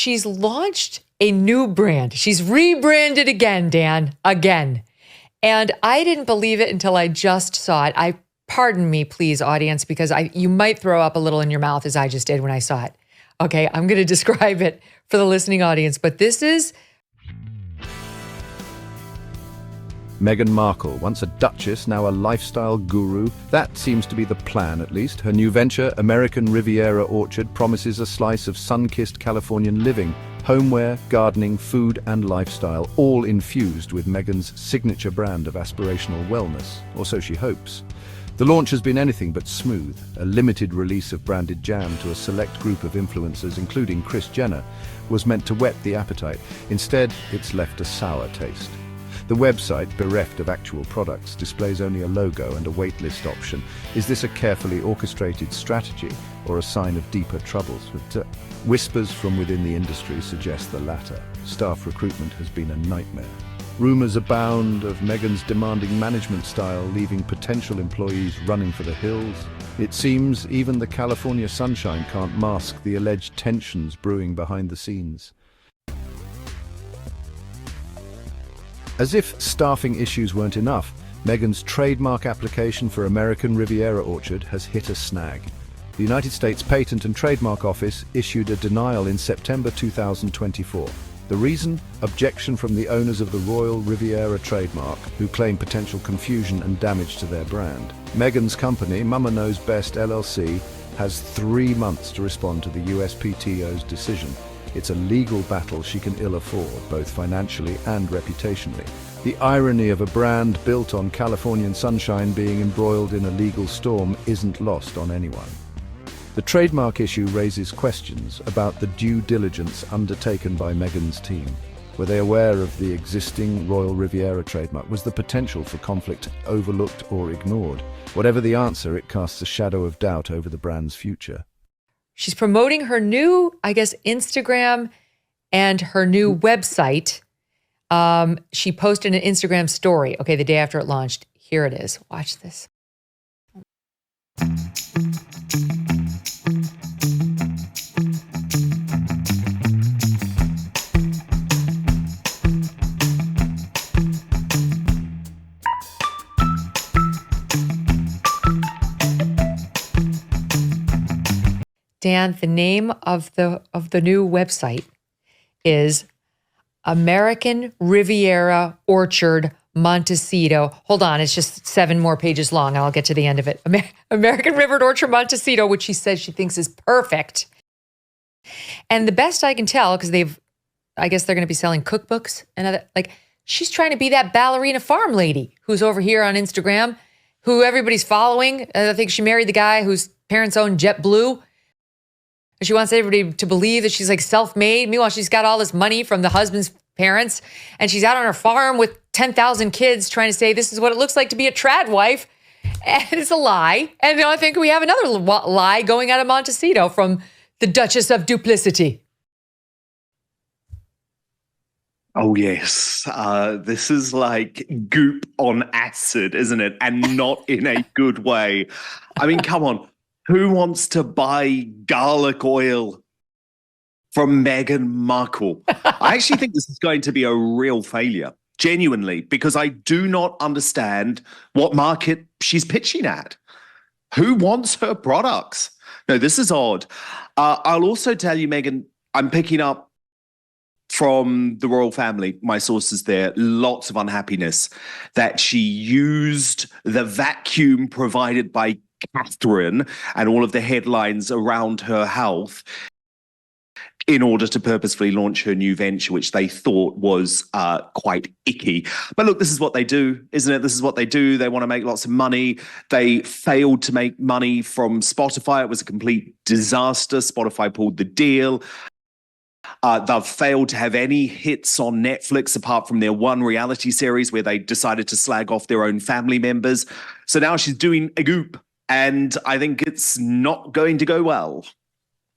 she's launched a new brand. She's rebranded again, Dan, again. And I didn't believe it until I just saw it. Pardon me, please, audience, because you might throw up a little in your mouth as I just did when I saw it. Okay, I'm going to describe it for the listening audience, but this is Meghan Markle, once a duchess, now a lifestyle guru. That seems to be the plan, at least. Her new venture, American Riviera Orchard, promises a slice of sun-kissed Californian living. Homeware, gardening, food and lifestyle, all infused with Meghan's signature brand of aspirational wellness, or so she hopes. The launch has been anything but smooth. A limited release of branded jam to a select group of influencers, including Kris Jenner, was meant to whet the appetite. Instead, it's left a sour taste. The website, bereft of actual products, displays only a logo and a waitlist option. Is this a carefully orchestrated strategy or a sign of deeper troubles? Whispers from within the industry suggest the latter. Staff recruitment has been a nightmare. Rumors abound of Meghan's demanding management style, leaving potential employees running for the hills. It seems even the California sunshine can't mask the alleged tensions brewing behind the scenes. As if staffing issues weren't enough, Meghan's trademark application for American Riviera Orchard has hit a snag. The United States Patent and Trademark Office issued a denial in September 2024. The reason? Objection from the owners of the Royal Riviera trademark, who claim potential confusion and damage to their brand. Meghan's company, Mama Knows Best LLC, has 3 months to respond to the USPTO's decision. It's a legal battle she can ill afford, both financially and reputationally. The irony of a brand built on Californian sunshine being embroiled in a legal storm isn't lost on anyone. The trademark issue raises questions about the due diligence undertaken by Meghan's team. Were they aware of the existing Royal Riviera trademark? Was the potential for conflict overlooked or ignored? Whatever the answer, it casts a shadow of doubt over the brand's future. She's promoting her new, Instagram and her new website. She posted an Instagram story, the day after it launched. Here it is. Watch this. Dan, the name of the new website is American Riviera Orchard Montecito. Hold on, it's just 7 more pages long. I'll get to the end of it. American River Orchard Montecito, which she says she thinks is perfect. And the best I can tell, because I guess they're going to be selling cookbooks and other, she's trying to be that ballerina farm lady who's over here on Instagram, who everybody's following. I think she married the guy whose parents own JetBlue. She wants everybody to believe that she's self-made. Meanwhile, she's got all this money from the husband's parents, and she's out on her farm with 10,000 kids trying to say this is what it looks like to be a trad wife. And it's a lie. And I think we have another lie going out of Montecito from the Duchess of Duplicity. Oh, yes. This is like goop on acid, isn't it? And not in a good way. I mean, come on. Who wants to buy garlic oil from Meghan Markle? I actually think this is going to be a real failure, genuinely, because I do not understand what market she's pitching at. Who wants her products? No, this is odd. I'll also tell you, Meghan, I'm picking up from the royal family, my sources there, lots of unhappiness that she used the vacuum provided by Catherine and all of the headlines around her health in order to purposefully launch her new venture, which they thought was quite icky. But look, this is what they do, isn't it? This is what they do. They want to make lots of money. They failed to make money from Spotify. It was a complete disaster. Spotify pulled the deal. They've failed to have any hits on Netflix apart from their one reality series where they decided to slag off their own family members. So now she's doing a goop. And I think it's not going to go well.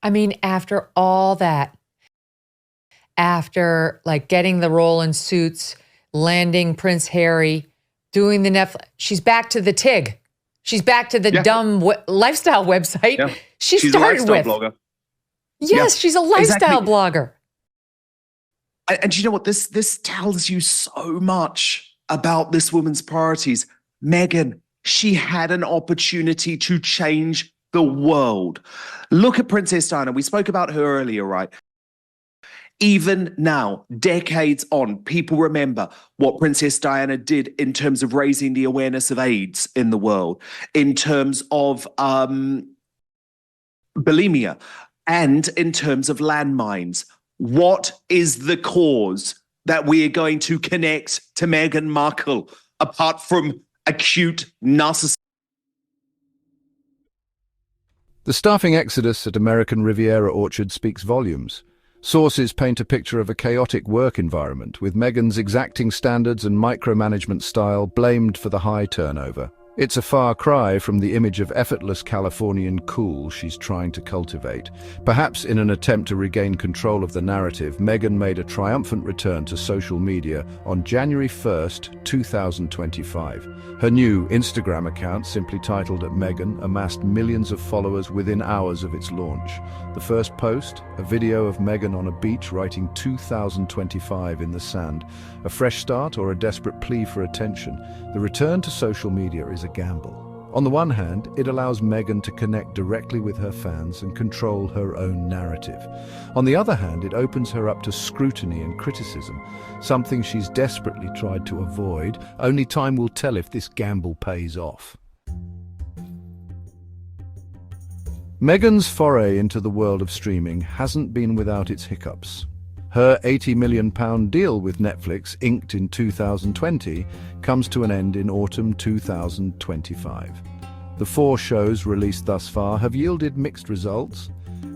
I mean, after all that, after getting the role in Suits, landing Prince Harry, doing the Netflix, she's back to the TIG. She's back to the dumb lifestyle website she started with. Blogger. Yes, she's a lifestyle blogger. And you know what? This tells you so much about this woman's priorities. Meghan, she had an opportunity to change the world. Look at Princess Diana. We spoke about her earlier, right? Even now, decades on, people remember what Princess Diana did in terms of raising the awareness of AIDS in the world, in terms of bulimia, and in terms of landmines. What is the cause that we are going to connect to Meghan Markle apart from acute narcissism? The staffing exodus at American Riviera Orchard speaks volumes. Sources paint a picture of a chaotic work environment, with Meghan's exacting standards and micromanagement style blamed for the high turnover. It's a far cry from the image of effortless Californian cool she's trying to cultivate. Perhaps in an attempt to regain control of the narrative, Meghan made a triumphant return to social media on January 1st, 2025. Her new Instagram account, simply titled @Megyn, amassed millions of followers within hours of its launch. The first post, a video of Meghan on a beach writing 2025 in the sand. A fresh start or a desperate plea for attention? The return to social media is a gamble. On the one hand, it allows Meghan to connect directly with her fans and control her own narrative. On the other hand, it opens her up to scrutiny and criticism, something she's desperately tried to avoid. Only time will tell if this gamble pays off. Meghan's foray into the world of streaming hasn't been without its hiccups. Her £80 million deal with Netflix, inked in 2020, comes to an end in autumn 2025. The 4 shows released thus far have yielded mixed results,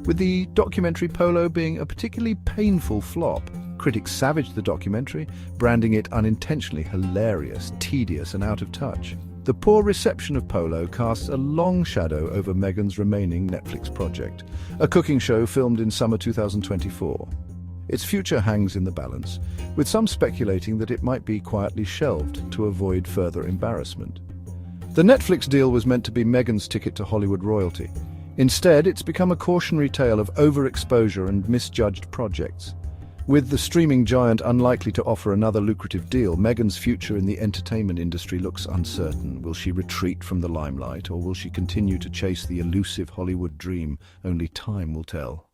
with the documentary Polo being a particularly painful flop. Critics savaged the documentary, branding it unintentionally hilarious, tedious, and out of touch. The poor reception of Polo casts a long shadow over Meghan's remaining Netflix project, a cooking show filmed in summer 2024. Its future hangs in the balance, with some speculating that it might be quietly shelved to avoid further embarrassment. The Netflix deal was meant to be Meghan's ticket to Hollywood royalty. Instead, it's become a cautionary tale of overexposure and misjudged projects. With the streaming giant unlikely to offer another lucrative deal, Meghan's future in the entertainment industry looks uncertain. Will she retreat from the limelight, or will she continue to chase the elusive Hollywood dream? Only time will tell.